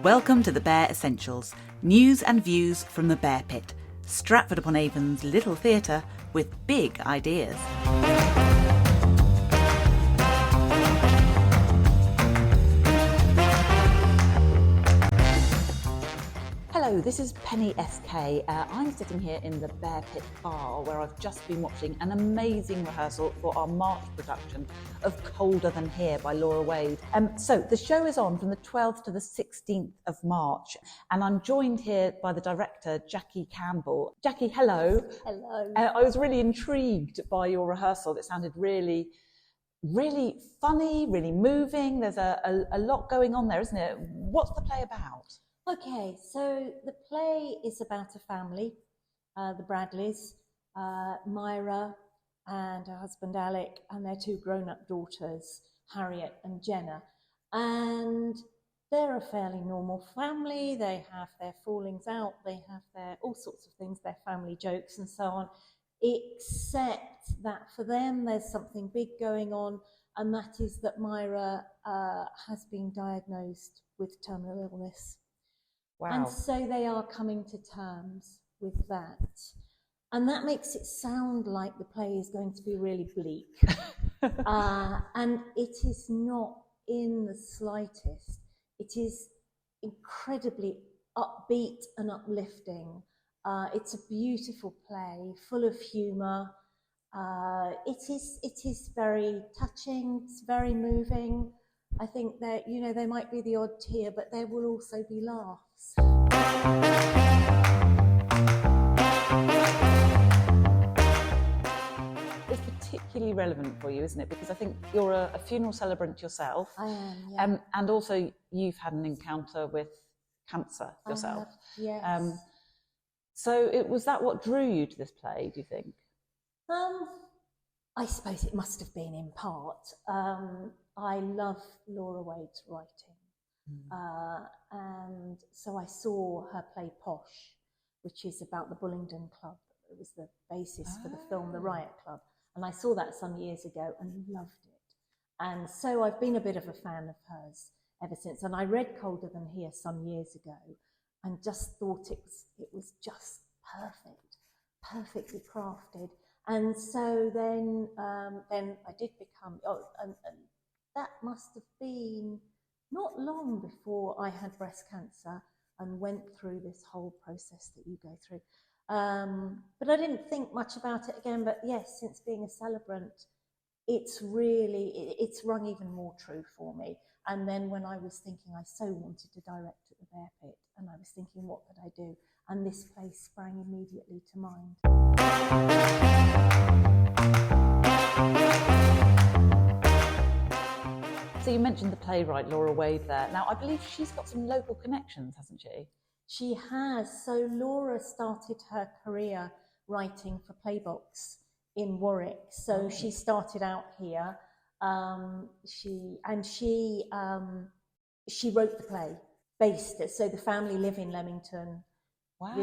Welcome to the Bear Essentials, news and views from the Bear Pit, Stratford-upon-Avon's little theatre with big ideas. Hello, this is Penny SK. I'm sitting here in the Bear Pit Bar where I've just been watching an amazing rehearsal for our March production of Colder Than Here by Laura Wade. So the show is on from the 12th to the 16th of March, and I'm joined here by the director, Jacquie Campbell. Jacquie, hello. Hello. I was really intrigued by your rehearsal. It sounded really funny, really moving. There's a lot going on there, isn't it? What's the play about? Okay, so the play is about a family, the Bradleys, Myra and her husband Alec, and their two grown-up daughters, Harriet and Jenna. And they're a fairly normal family. They have their fallings out, they have their all sorts of things, their family jokes and so on, except that for them there's something big going on, and that is that Myra has been diagnosed with terminal illness. Wow. And so they are coming to terms with that. And that makes it sound like the play is going to be really bleak. And it is not in the slightest. It is incredibly upbeat and uplifting. It's a beautiful play, full of humour. It is very touching, it's very moving. I think that, there might be the odd tear, but there will also be laughs. It's particularly relevant for you, isn't it? Because I think you're a funeral celebrant yourself. I am, yeah. And also you've had an encounter with cancer yourself. Yes. So was that what drew you to this play, do you think? I suppose it must have been in part. I love Laura Wade's writing. And so I saw her play Posh, which is about the Bullingdon Club. It was the basis for the film The Riot Club. And I saw that some years ago and loved it. And so I've been a bit of a fan of hers ever since. And I read Colder Than Here some years ago and just thought it was just perfect, perfectly crafted. And so then I did become, and that must have been not long before I had breast cancer and went through this whole process that you go through. But I didn't think much about it again. But yes, since being a celebrant, it's rung even more true for me. And then when I was thinking, I so wanted to direct at the Bear Pit, and I was thinking, what could I do? And this place sprang immediately to mind. So you mentioned the playwright Laura Wade there. Now, I believe she's got some local connections, hasn't she? She has. So Laura started her career writing for Playbox in Warwick. So she started out here. She wrote the play, based it. So the family live in Leamington. Wow.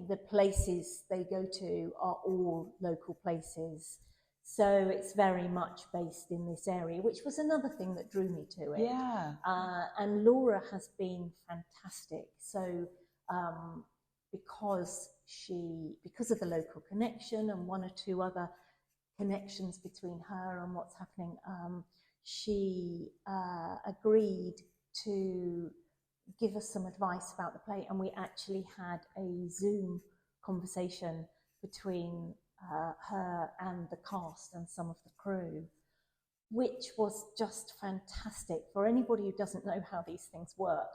The places they go to are all local places. So it's very much based in this area, which was another thing that drew me to it. Yeah. And Laura has been fantastic. So because of the local connection and one or two other connections between her and what's happening, she agreed to give us some advice about the play, and we actually had a Zoom conversation between her and the cast and some of the crew, which was just fantastic. For anybody who doesn't know how these things work,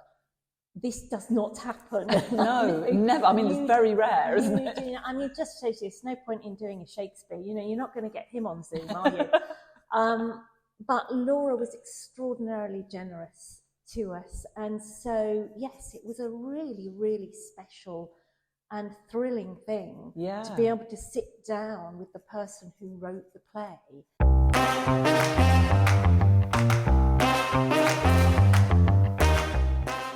this does not happen. No, never. I mean, it's very rare, isn't it? I mean, just shows you, there's no point in doing a Shakespeare. You're not going to get him on Zoom, are you? But Laura was extraordinarily generous to us. And so, yes, it was a really, really special and thrilling thing to be able to sit down with the person who wrote the play.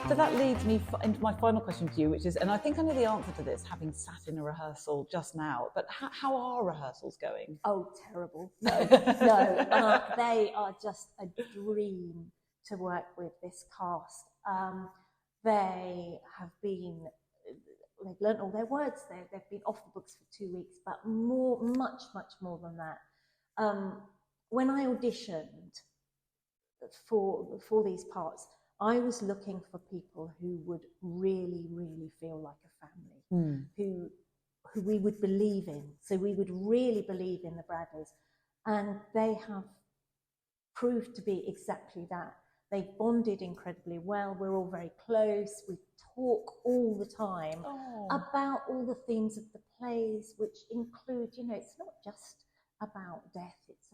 So that leads me into my final question to you, which is, and I think I know the answer to this, having sat in a rehearsal just now, but how are rehearsals going? Oh, terrible. No, they are just a dream to work with, this cast. they have been, they've learnt all their words, they've been off the books for 2 weeks, but much more than that. When I auditioned for these parts, I was looking for people who would really feel like a family, who we would believe in. So we would really believe in the Bradleys, and they have proved to be exactly that. They've bonded incredibly well. We're all very close. We talk all the time about all the themes of the plays, which include, you know, it's not just about death. It's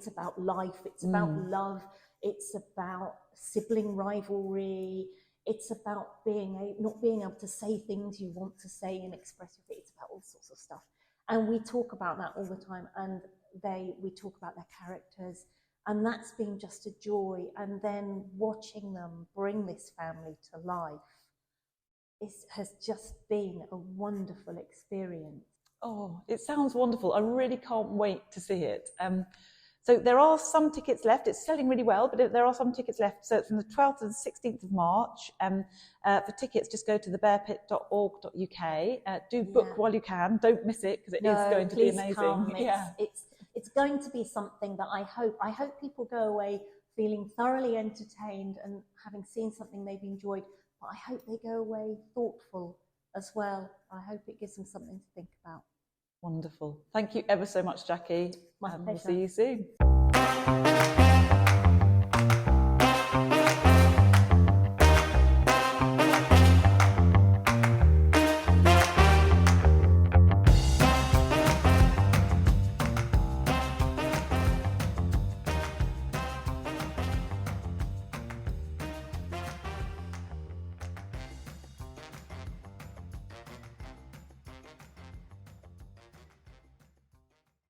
about life. It's about love. It's about sibling rivalry. It's about not being able to say things you want to say and express your feelings. It's about all sorts of stuff. And we talk about that all the time. And we talk about their characters. And that's been just a joy. And then watching them bring this family to life has just been a wonderful experience. Oh, it sounds wonderful. I really can't wait to see it. So there are some tickets left. It's selling really well, but there are some tickets left. So it's from the 12th to the 16th of March. For tickets, just go to thebearpit.org.uk. Do book while you can. Don't miss it, because it is going to be amazing. Come. It's going to be something that I hope people go away feeling thoroughly entertained and having seen something they've enjoyed. But I hope they go away thoughtful as well. I hope it gives them something to think about. Wonderful. Thank you ever so much, Jacquie. My pleasure. We'll see you soon.